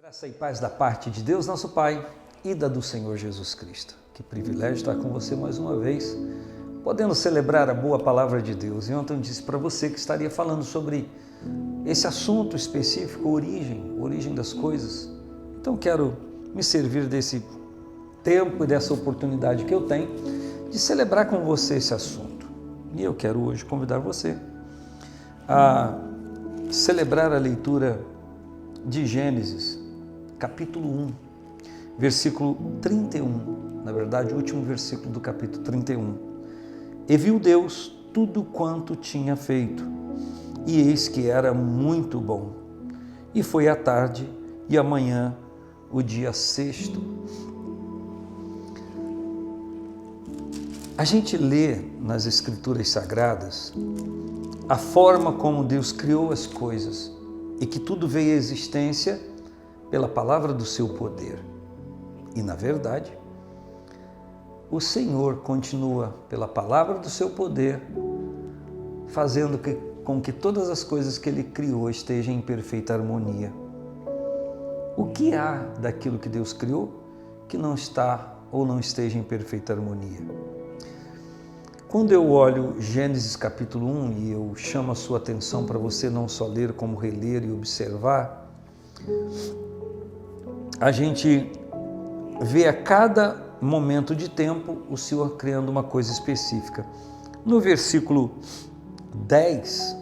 Graça e paz da parte de Deus, nosso Pai, e da do Senhor Jesus Cristo. Que privilégio estar com você mais uma vez, podendo celebrar a boa palavra de Deus. E ontem eu disse para você que estaria falando sobre esse assunto específico, origem das coisas. Então quero me servir desse tempo e dessa oportunidade que eu tenho de celebrar com você esse assunto. E eu quero hoje convidar você a celebrar a leitura de Gênesis, capítulo 1, versículo 31, na verdade, o último versículo do capítulo 31. E viu Deus tudo quanto tinha feito, e eis que era muito bom. E foi a tarde e amanhã, o dia sexto. A gente lê nas Escrituras Sagradas a forma como Deus criou as coisas e que tudo veio à existência pela palavra do seu poder. E, na verdade, o Senhor continua, pela palavra do seu poder, fazendo com que todas as coisas que Ele criou estejam em perfeita harmonia. O que há daquilo que Deus criou que não está ou não esteja em perfeita harmonia? Quando eu olho Gênesis capítulo 1 e eu chamo a sua atenção para você não só ler, como reler e observar, a gente vê a cada momento de tempo o Senhor criando uma coisa específica. No versículo 10,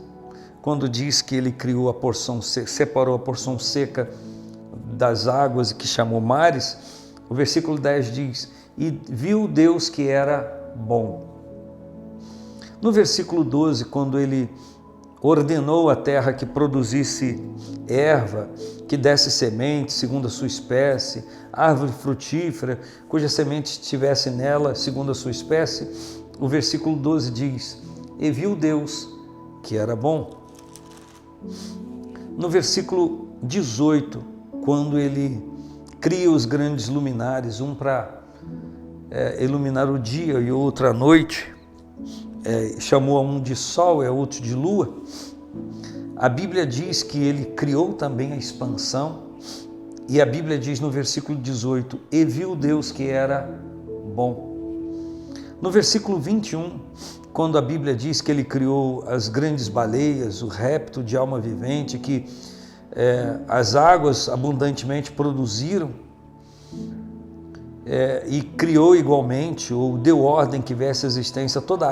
quando diz que Ele criou a porção seca, separou a porção seca das águas que chamou mares, o versículo 10 diz: e viu Deus que era bom. No versículo 12, quando Ele ordenou a terra que produzisse erva, que desse semente segundo a sua espécie, árvore frutífera, cuja semente estivesse nela segundo a sua espécie, o versículo 12 diz: e viu Deus que era bom. No versículo 18, quando Ele cria os grandes luminares, um para iluminar o dia e outro à noite, chamou a um de sol e a outro de lua, a Bíblia diz que Ele criou também a expansão, e a Bíblia diz no versículo 18, e viu Deus que era bom. No versículo 21, quando a Bíblia diz que Ele criou as grandes baleias, o réptil de alma vivente, que as águas abundantemente produziram, e criou igualmente, ou deu ordem que viesse à existência toda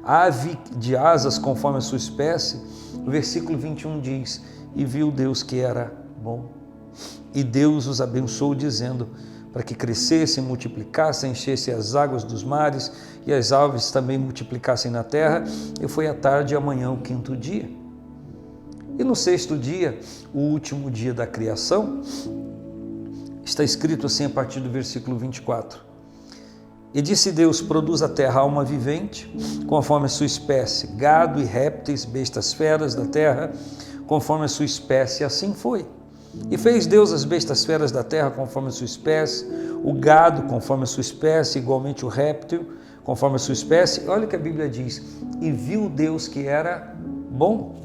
ave de asas conforme a sua espécie, o versículo 21 diz, e viu Deus que era bom. E Deus os abençoou dizendo, para que crescessem, multiplicassem, enchessem as águas dos mares, e as aves também multiplicassem na terra, e foi a tarde e amanhã o quinto dia. E no sexto dia, o último dia da criação, está escrito assim a partir do versículo 24. E disse Deus, produz a terra alma vivente, conforme a sua espécie, gado e répteis, bestas feras da terra, conforme a sua espécie, assim foi. E fez Deus as bestas feras da terra, conforme a sua espécie, o gado, conforme a sua espécie, igualmente o réptil, conforme a sua espécie. Olha o que a Bíblia diz, e viu Deus que era bom.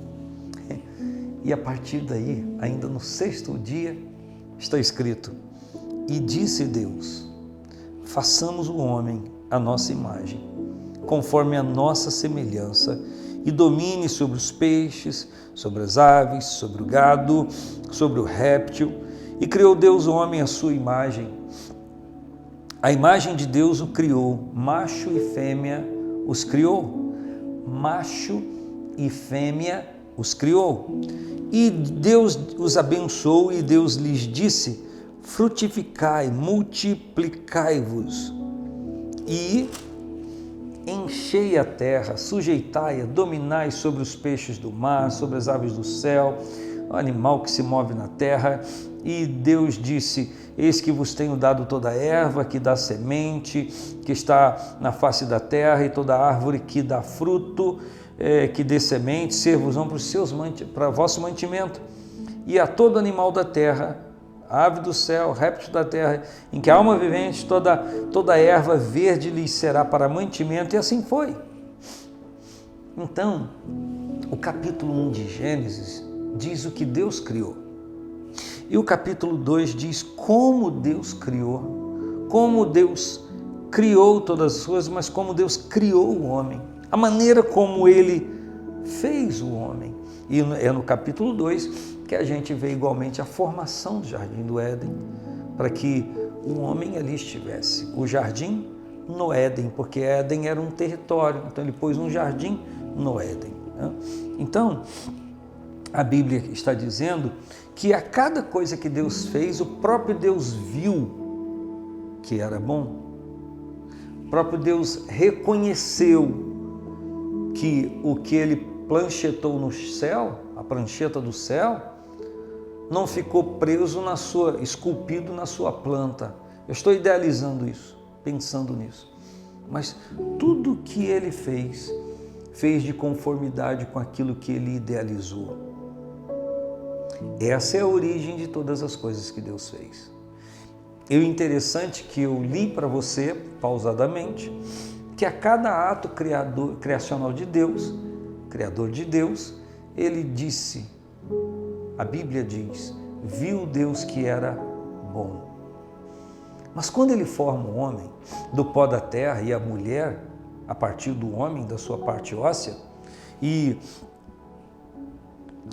E a partir daí, ainda no sexto dia, está escrito, e disse Deus, façamos o homem à nossa imagem, conforme a nossa semelhança, e domine sobre os peixes, sobre as aves, sobre o gado, sobre o réptil. E criou Deus o homem à sua imagem. A imagem de Deus o criou, macho e fêmea os criou. Macho e fêmea os criou. E Deus os abençoou e Deus lhes disse, frutificai, multiplicai-vos e enchei a terra, sujeitai-a, dominai sobre os peixes do mar, sobre as aves do céu, o animal que se move na terra. E Deus disse, eis que vos tenho dado toda a erva que dá semente, que está na face da terra, e toda árvore que dá fruto, que dê semente, ser-vos-ão para vosso mantimento, e a todo animal da terra, ave do céu, réptil da terra, em que a alma vivente, toda erva verde lhes será para mantimento, e assim foi. Então, o capítulo 1 de Gênesis diz o que Deus criou. E o capítulo 2 diz como Deus criou todas as coisas, mas como Deus criou o homem, a maneira como ele fez o homem. E é no capítulo 2 que a gente vê igualmente a formação do jardim do Éden, para que o homem ali estivesse. O jardim no Éden, porque Éden era um território, então ele pôs um jardim no Éden. Então, a Bíblia está dizendo que a cada coisa que Deus fez, o próprio Deus viu que era bom. O próprio Deus reconheceu que o que ele planchetou no céu, a prancheta do céu, não ficou preso esculpido na sua planta. Eu estou idealizando isso, pensando nisso. Mas tudo que ele fez de conformidade com aquilo que ele idealizou. Essa é a origem de todas as coisas que Deus fez. E o interessante que eu li para você, pausadamente, que a cada ato criacional de Deus, criador de Deus, ele disse, a Bíblia diz, viu Deus que era bom. Mas quando ele forma o homem do pó da terra e a mulher a partir do homem, da sua parte óssea, e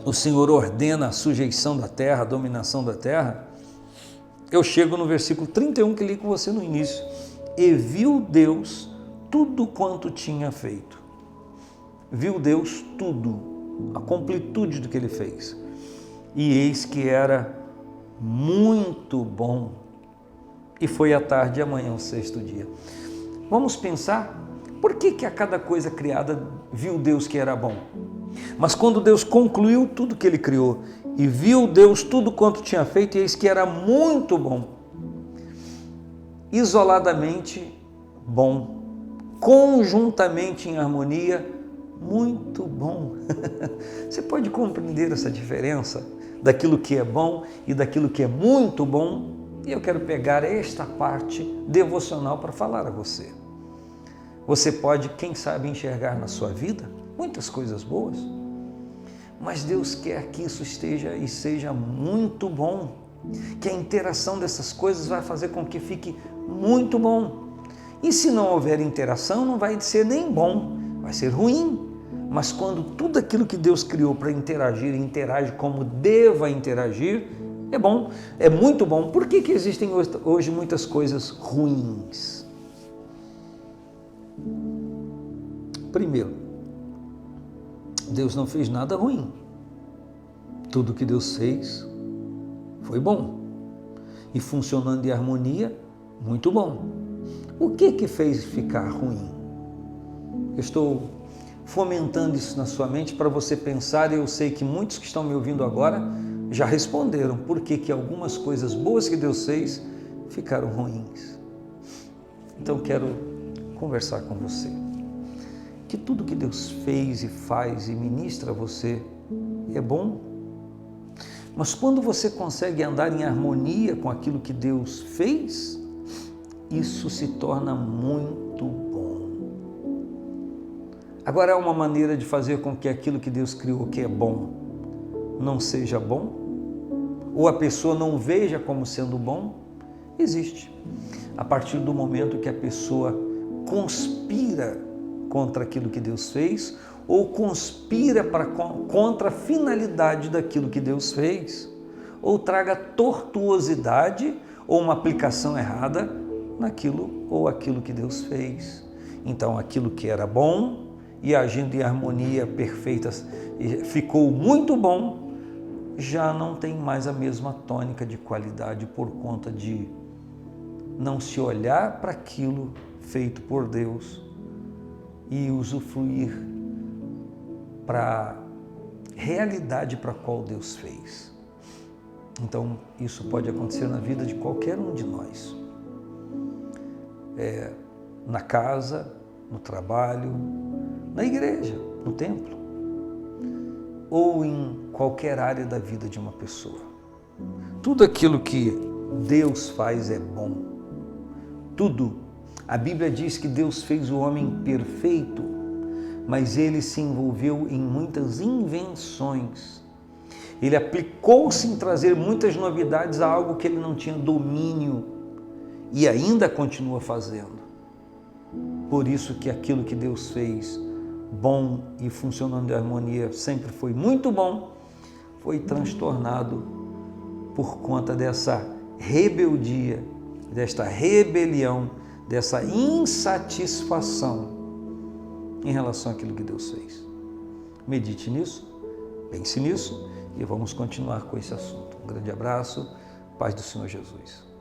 o Senhor ordena a sujeição da terra, a dominação da terra, eu chego no versículo 31 que li com você no início. E viu Deus tudo quanto tinha feito. Viu Deus tudo, a completude do que ele fez. E eis que era muito bom. E foi à tarde e amanhã o sexto dia. Vamos pensar, por que a cada coisa criada viu Deus que era bom? Mas quando Deus concluiu tudo que ele criou, e viu Deus tudo quanto tinha feito, e eis que era muito bom. Isoladamente, bom. Conjuntamente em harmonia, muito bom. Você pode compreender essa diferença daquilo que é bom e daquilo que é muito bom? E eu quero pegar esta parte devocional para falar a você. Você pode, quem sabe, enxergar na sua vida muitas coisas boas, mas Deus quer que isso esteja e seja muito bom, que a interação dessas coisas vai fazer com que fique muito bom. E se não houver interação, não vai ser nem bom, vai ser ruim. Mas quando tudo aquilo que Deus criou para interagir, interage como deva interagir, é bom, é muito bom. Por que existem hoje muitas coisas ruins? Primeiro, Deus não fez nada ruim. Tudo que Deus fez foi bom. E funcionando em harmonia, muito bom. O que fez ficar ruim? Eu estou fomentando isso na sua mente para você pensar, e eu sei que muitos que estão me ouvindo agora já responderam por que algumas coisas boas que Deus fez ficaram ruins. Então quero conversar com você. Que tudo que Deus fez e faz e ministra a você é bom. Mas quando você consegue andar em harmonia com aquilo que Deus fez, isso se torna muito bom. Agora, há uma maneira de fazer com que aquilo que Deus criou que é bom não seja bom? Ou a pessoa não veja como sendo bom? Existe. A partir do momento que a pessoa conspira contra aquilo que Deus fez, ou conspira contra a finalidade daquilo que Deus fez, ou traga tortuosidade ou uma aplicação errada naquilo ou aquilo que Deus fez. Então, aquilo que era bom e agindo em harmonia perfeita ficou muito bom, já não tem mais a mesma tônica de qualidade por conta de não se olhar para aquilo feito por Deus e usufruir para a realidade para a qual Deus fez. Então, isso pode acontecer na vida de qualquer um de nós. Na casa, no trabalho, na igreja, no templo, ou em qualquer área da vida de uma pessoa. Tudo aquilo que Deus faz é bom. Tudo. A Bíblia diz que Deus fez o homem perfeito, mas ele se envolveu em muitas invenções. Ele aplicou-se em trazer muitas novidades a algo que ele não tinha domínio e ainda continua fazendo. Por isso que aquilo que Deus fez, bom e funcionando em harmonia, sempre foi muito bom, foi transtornado por conta dessa rebeldia, desta rebelião, dessa insatisfação em relação àquilo que Deus fez. Medite nisso, pense nisso e vamos continuar com esse assunto. Um grande abraço, paz do Senhor Jesus.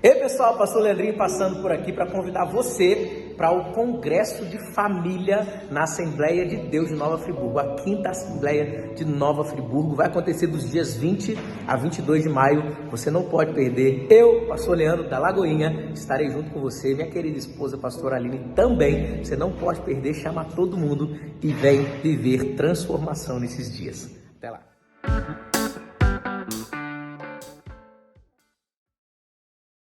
Ei pessoal, pastor Leandrinho passando por aqui para convidar você para o Congresso de Família na Assembleia de Deus de Nova Friburgo. A 5ª Assembleia de Nova Friburgo vai acontecer dos dias 20 a 22 de maio. Você não pode perder. Eu, pastor Leandro da Lagoinha, estarei junto com você. Minha querida esposa, pastora Aline, também. Você não pode perder. Chama todo mundo e vem viver transformação nesses dias. Até lá.